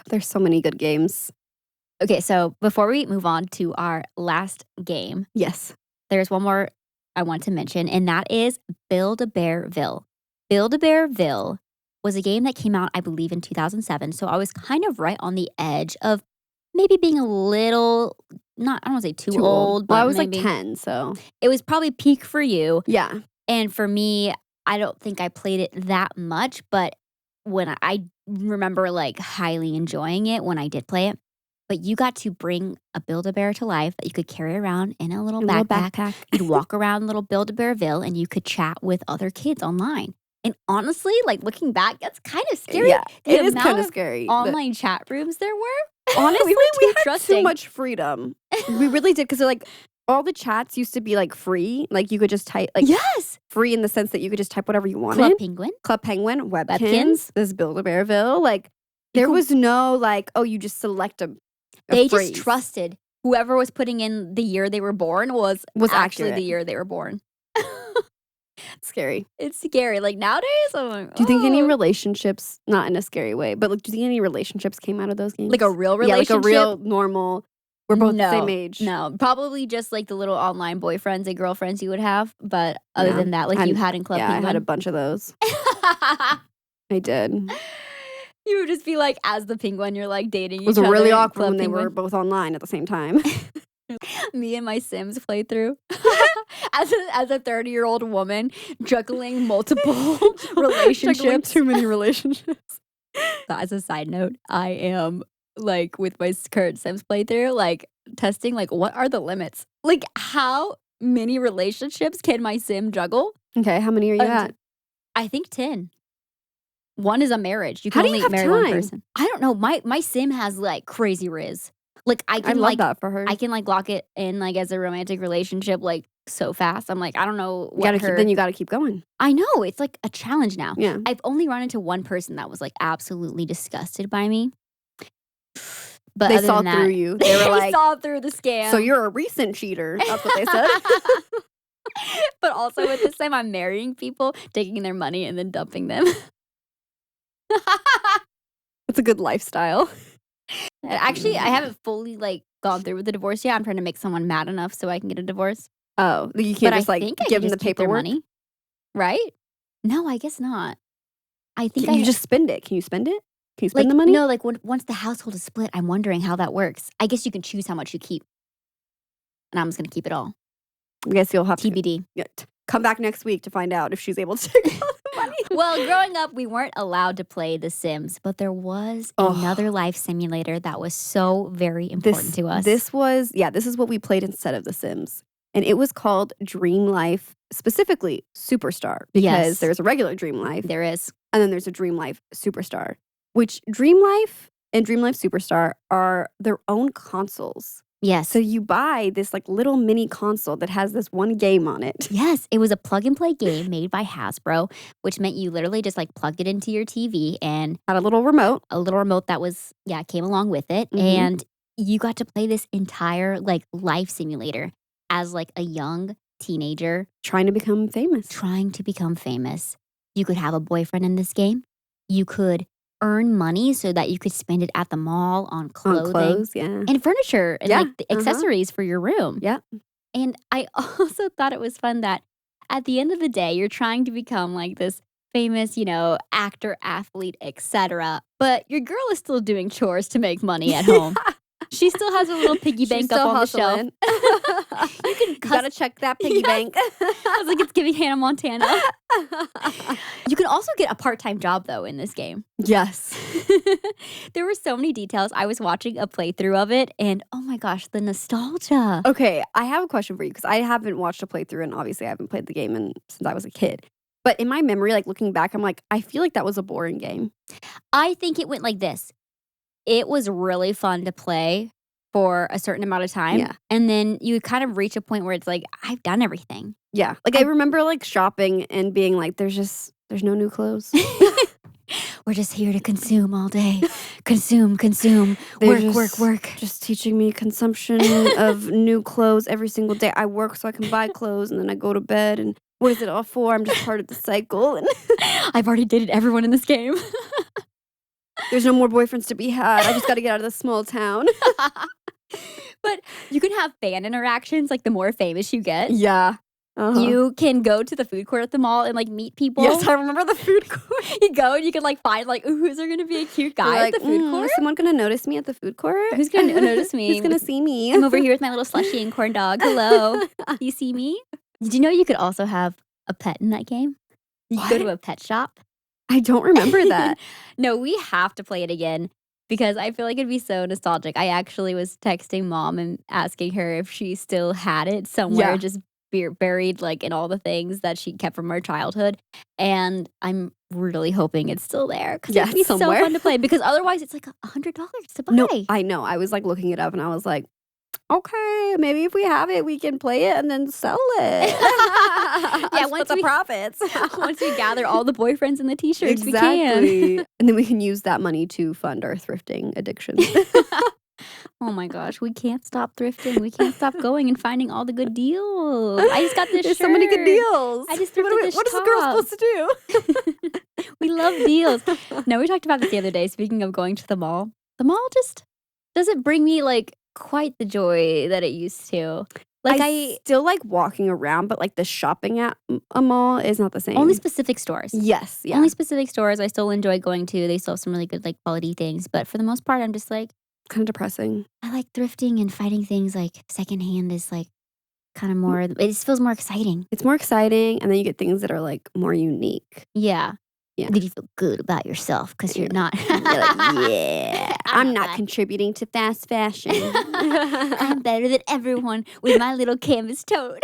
A: There's so many good games.
B: Okay, so before we move on to our last game,
A: Yes.
B: there's one more I want to mention, and that is Build-a-bearville. Build-a-bearville was a game that came out, I believe, in 2007. So I was kind of right on the edge of maybe being a little, I don't want to say too old, but
A: Well, I was
B: maybe
A: like 10, so.
B: it was probably peak for you.
A: Yeah.
B: And for me, I don't think I played it that much, but when I remember like highly enjoying it when I did play it. But you got to bring a Build-A-Bear to life that you could carry around in a little backpack. You'd walk around little Build-A-Bearville and you could chat with other kids online. And honestly, like looking back, that's kind of scary.
A: Yeah,
B: The
A: it is
B: amount
A: kind of
B: of
A: scary. but
B: Online chat rooms there were.
A: honestly,
B: were
A: we
B: too
A: had
B: trusting.
A: too much freedom. We really did because like all the chats used to be like free. Like you could just type like
B: Yes.
A: free in the sense that you could just type whatever you wanted.
B: Club Penguin.
A: Club Penguin, Webkins,
B: Webkins.
A: this Build-A-Bearville. Like There was no like, oh, you just select a
B: They
A: phrase.
B: just trusted whoever was putting in the year they were born was actually
A: accurate.
B: the year they were born.
A: It's scary.
B: It's scary. Like nowadays, I'm like,
A: do you think any relationships, not in a scary way, but like, do you think any relationships came out of those games?
B: Like a real relationship?
A: Yeah, like a real normal, we're both the same age.
B: No, probably just like the little online boyfriends and girlfriends you would have. But other than that, like you had in Club Penguin.
A: I had a bunch of those. I did.
B: You would just be like, as the penguin, you're like dating each
A: other. It was really awkward when they were
B: Penguin.
A: both online at the same time.
B: Me and my Sims playthrough. As a 30-year-old woman, juggling multiple relationships.
A: Juggling too many relationships.
B: As a side note, I am like with my current Sims playthrough, like testing like what are the limits? Like how many relationships can my Sim juggle?
A: Okay, how many are you at?
B: I think 10. One is a marriage. You
A: How
B: can
A: do you
B: only
A: have
B: marry one
A: time?
B: person. I don't know. My Sim has like crazy riz. Like I can
A: love
B: like
A: that for her.
B: I can like lock it in like as a romantic relationship like so fast. I'm like, I don't know
A: then you gotta keep going.
B: I know. It's like a challenge now.
A: Yeah.
B: I've only run into one person that was like absolutely disgusted by me. But
A: they saw through you. They were like,
B: saw through the scam.
A: So you're a recent cheater. That's what they said.
B: But also at this time, I'm marrying people, taking their money, and then dumping them.
A: It's a good lifestyle.
B: Actually, I haven't fully like gone through with the divorce yet. I'm trying to make someone mad enough so I can get a divorce.
A: Oh, you can't just like give them the paperwork,
B: money, right? No, I guess not. I think
A: you just spend it. Can you spend it? Can you spend the money?
B: No, like once the household is split, I'm wondering how that works. I guess you can choose how much you keep, and I'm just gonna keep it all.
A: I guess you'll have
B: TBD.
A: Come back next week to find out if she's able to take all the money.
B: Well, growing up, we weren't allowed to play The Sims, but there was another life simulator that was so very important to us.
A: This is what we played instead of The Sims. And it was called Dream Life, specifically Superstar, because there's a regular Dream Life.
B: There is.
A: And then there's a Dream Life Superstar, which Dream Life and Dream Life Superstar are their own consoles.
B: Yes.
A: So you buy this like little mini console that has this one game on it.
B: Yes. It was a plug and play game made by Hasbro, which meant you literally just like plugged it into your TV and
A: had a little remote.
B: A little remote that was, came along with it. Mm-hmm. And you got to play this entire like life simulator as like a young teenager.
A: Trying to become famous.
B: You could have a boyfriend in this game. You could earn money so that you could spend it at the mall on clothing. And furniture and like the accessories for your room.
A: Yeah.
B: And I also thought it was fun that at the end of the day, you're trying to become like this famous, actor, athlete, etc. But your girl is still doing chores to make money at home. She still has a little piggy bank up on the shelf.
A: You gotta check that piggy bank.
B: I was like, it's giving Hannah Montana. You can also get a part-time job, though, in this game.
A: Yes.
B: There were so many details. I was watching a playthrough of it, and oh my gosh, the nostalgia.
A: Okay, I have a question for you, because I haven't watched a playthrough, and obviously I haven't played the game since I was a kid. But in my memory, like looking back, I'm like, I feel like that was a boring game.
B: I think it went like this. It was really fun to play for a certain amount of time.
A: Yeah.
B: And then you kind of reach a point where it's like, I've done everything.
A: Yeah. Like I remember like shopping and being like, there's no new clothes.
B: We're just here to consume all day. Consume. Work.
A: Just teaching me consumption of new clothes every single day. I work so I can buy clothes and then I go to bed and what is it all for? I'm just part of the cycle. And
B: I've already dated everyone in this game.
A: There's no more boyfriends to be had. I just got to get out of this small town.
B: But you can have fan interactions, like the more famous you get.
A: Yeah.
B: You can go to the food court at the mall and like meet people.
A: Yes, I remember the food court.
B: You go and you can like find like, ooh, who's there going to be a cute guy at the food court?
A: Is someone going to notice me at the food court?
B: Who's going to notice me?
A: Who's going to see me?
B: I'm over here with my little slushie and corn dog. Hello. You see me? Did you know you could also have a pet in that game? You could go to a pet shop.
A: I don't remember that.
B: No, we have to play it again because I feel like it'd be so nostalgic. I actually was texting mom and asking her if she still had it somewhere, just buried like in all the things that she kept from her childhood. And I'm really hoping it's still there because it'd be so fun to play because otherwise it's like $100 to buy.
A: No, I know. I was like looking it up and I was like, Okay, maybe if we have it, we can play it and then sell it.
B: Yeah,
A: once the profits.
B: Once we gather all the boyfriends and the t-shirts,
A: exactly.
B: we can.
A: And then we can use that money to fund our thrifting addiction.
B: Oh my gosh, we can't stop thrifting. We can't stop going and finding all the good deals. I just got this
A: There's
B: shirt.
A: so many good deals.
B: I just thrifted this
A: What is the girl supposed to
B: do? We love deals. No, we talked about this the other day. Speaking of going to the mall just doesn't bring me like quite the joy that it used to. Like
A: I still like walking around, but like the shopping at a mall is not the same.
B: Only specific stores.
A: Yes, yeah.
B: Only specific stores I still enjoy going to. They still have some really good like quality things. But for the most part, I'm just like,
A: kind of depressing.
B: I like thrifting and finding things like secondhand is like kind of more, it just feels more exciting.
A: It's more exciting, and then you get things that are like more unique.
B: Yeah. Did you feel good about yourself? Because you're not.
A: You're like, yeah, I'm not contributing to fast fashion.
B: I'm better than everyone with my little canvas tote.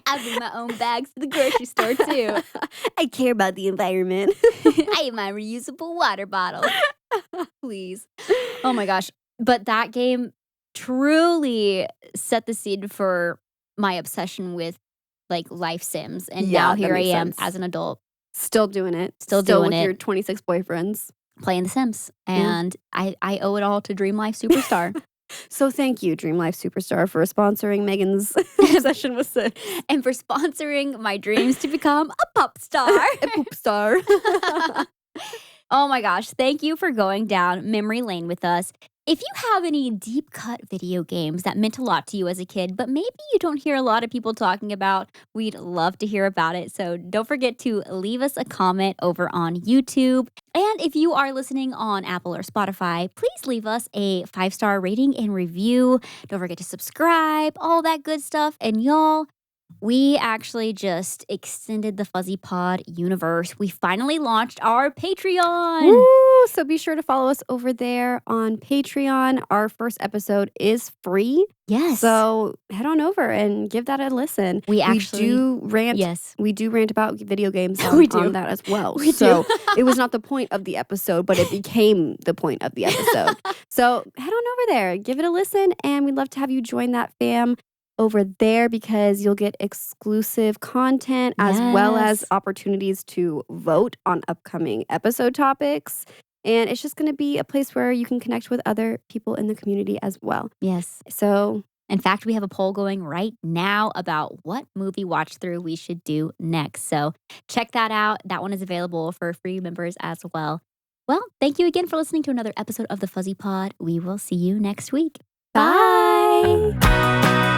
B: I bring my own bags to the grocery store, too.
A: I care about the environment.
B: I have my reusable water bottle. Please. Oh, my gosh. But that game truly set the scene for my obsession with like life sims. And now here I am as an adult.
A: Still doing it.
B: Still doing
A: with
B: it.
A: your 26 boyfriends.
B: Playing The Sims. And I owe it all to Dream Life Superstar.
A: So thank you, Dream Life Superstar, for sponsoring Megan's obsession with Sims.
B: And for sponsoring my dreams to become a pop star.
A: A poop star.
B: Oh my gosh. Thank you for going down memory lane with us. If you have any deep cut video games that meant a lot to you as a kid, but maybe you don't hear a lot of people talking about, we'd love to hear about it. So don't forget to leave us a comment over on YouTube. And if you are listening on Apple or Spotify, please leave us a 5-star rating and review. Don't forget to subscribe, all that good stuff. And y'all, we actually just extended the Fuzzy Pod universe. We finally launched our Patreon.
A: Woo! So be sure to follow us over there on Patreon. Our first episode is free.
B: Yes.
A: So head on over and give that a listen.
B: We
A: do rant.
B: Yes.
A: We do rant about video games
B: We do.
A: on that as well.
B: We
A: so it was not the point of the episode, but it became the point of the episode. So head on over there. Give it a listen. And we'd love to have you join that fam over there because you'll get exclusive content as well as opportunities to vote on upcoming episode topics. And it's just going to be a place where you can connect with other people in the community as well.
B: Yes.
A: So,
B: in fact, we have a poll going right now about what movie watch through we should do next. So check that out. That one is available for free members as well. Well, thank you again for listening to another episode of the Fuzzy Pod. We will see you next week. Bye.